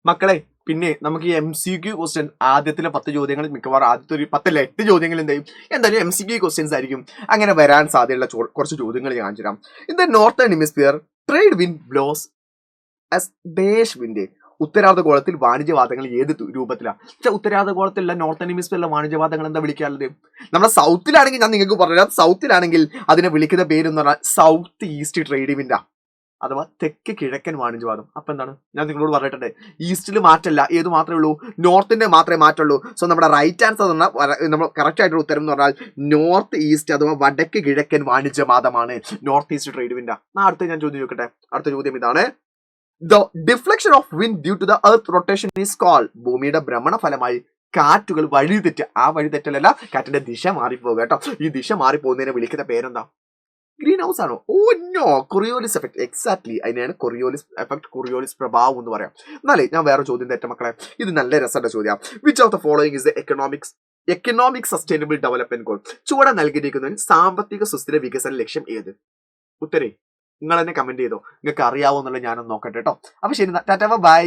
മക്കളെ പിന്നെ നമുക്ക് ഈ MCQ ക്വസ്റ്റ്യൻ ആദ്യത്തിലെ 10 ചോദ്യങ്ങൾ മിക്കവാറും ആദ്യത്തെ ഒരു 10 അല്ല 8 ചോദ്യങ്ങൾ എന്തായാലും MCQ ക്വസ്റ്റ്യൻസ് ആയിരിക്കും. അങ്ങനെ വരാൻ സാധ്യതയുള്ള കുറച്ച് ചോദ്യങ്ങൾ ഞാൻ കാണിച്ചു തരാം. In the northern hemisphere trade wind blows as dash wind. ഉത്തരാർദ്ധഗോളത്തിൽ വാണിജ്യവാദങ്ങൾ ഏത് രൂപത്തിലാണ്? പക്ഷെ ഉത്തരാർദ്ധഗോളത്തിലുള്ള നോർത്തേൺ ഹെമിസ്ഫിയറിലെ വാണിജ്യവാദങ്ങൾ എന്താ വിളിക്കാറുള്ളത്? നമ്മുടെ സൗത്തിലാണെങ്കിൽ ഞാൻ നിങ്ങൾക്ക് പറഞ്ഞുതരാം. സൗത്തിലാണെങ്കിൽ അതിനെ വിളിക്കുന്ന പേരെന്ന് പറഞ്ഞാൽ സൗത്ത് ഈസ്റ്റ് ട്രേഡ് വിൻഡാ, അഥവാ തെക്ക് കിഴക്കൻ വാണിജ്യവാദം. അപ്പൊ എന്താണ് ഞാൻ നിങ്ങളോട് പറഞ്ഞിട്ടുണ്ട്, ഈസ്റ്റിൽ മാറ്റല്ല, ഏത് മാത്രമേ ഉള്ളൂ? നോർത്തിന്റെ മാത്രമേ മാറ്റുള്ളൂ. സോ നമ്മുടെ റൈറ്റ് ആൻസർ നമ്മൾ കറക്റ്റ് ആയിട്ടുള്ള ഉത്തരം എന്ന് പറഞ്ഞാൽ നോർത്ത് ഈസ്റ്റ് അഥവാ വടക്ക് കിഴക്കൻ വാണിജ്യവാദമാണ് നോർത്ത് ഈസ്റ്റ് ട്രേഡ് വിൻഡ്. അടുത്ത ഞാൻ ചോദ്യം ചോദിക്കട്ടെ. അടുത്ത ചോദ്യം ഇതാണ്. The deflection of wind due to the earth rotation is called. ഭൂമിയുടെ ഭ്രമണ ഫലമായി കാറ്റുകൾ വഴിതെറ്റ്. ആ വഴിതെറ്റലല്ല, കാറ്റിന്റെ ദിശ മാറിപ്പോകുക കേട്ടോ. ഈ ദിശ മാറിപ്പോകുന്നതിനെ വിളിക്കുന്ന പേരെന്താ? ഗ്രീൻ ഹൗസ് ആണോ? Oh no, Coriolis effect. Exactly അതിനെയാണ് കൊറിയോളിസ് എഫക്ട്, കൊറിയോളിസ് പ്രഭാവം എന്ന് പറയാം. എന്നാലേ ഞാൻ വേറെ ചോദ്യം തെറ്റ മക്കളെ, ഇത് നല്ല രസമുള്ള ചോദ്യം. Which of the following is the economic sustainable development goal? ചുവടെ നൽകിയിരിക്കുന്നതിൽ സാമ്പത്തിക സുസ്ഥിര വികസന ലക്ഷ്യം ഏത്? ഉത്തരേ നിങ്ങൾ തന്നെ കമന്റ് ചെയ്തോ, നിങ്ങൾക്ക് അറിയാവോ എന്നുള്ളത് ഞാനൊന്ന് നോക്കട്ടെ കേട്ടോ. അപ്പൊ ശരി, ടാറ്റ ബൈ.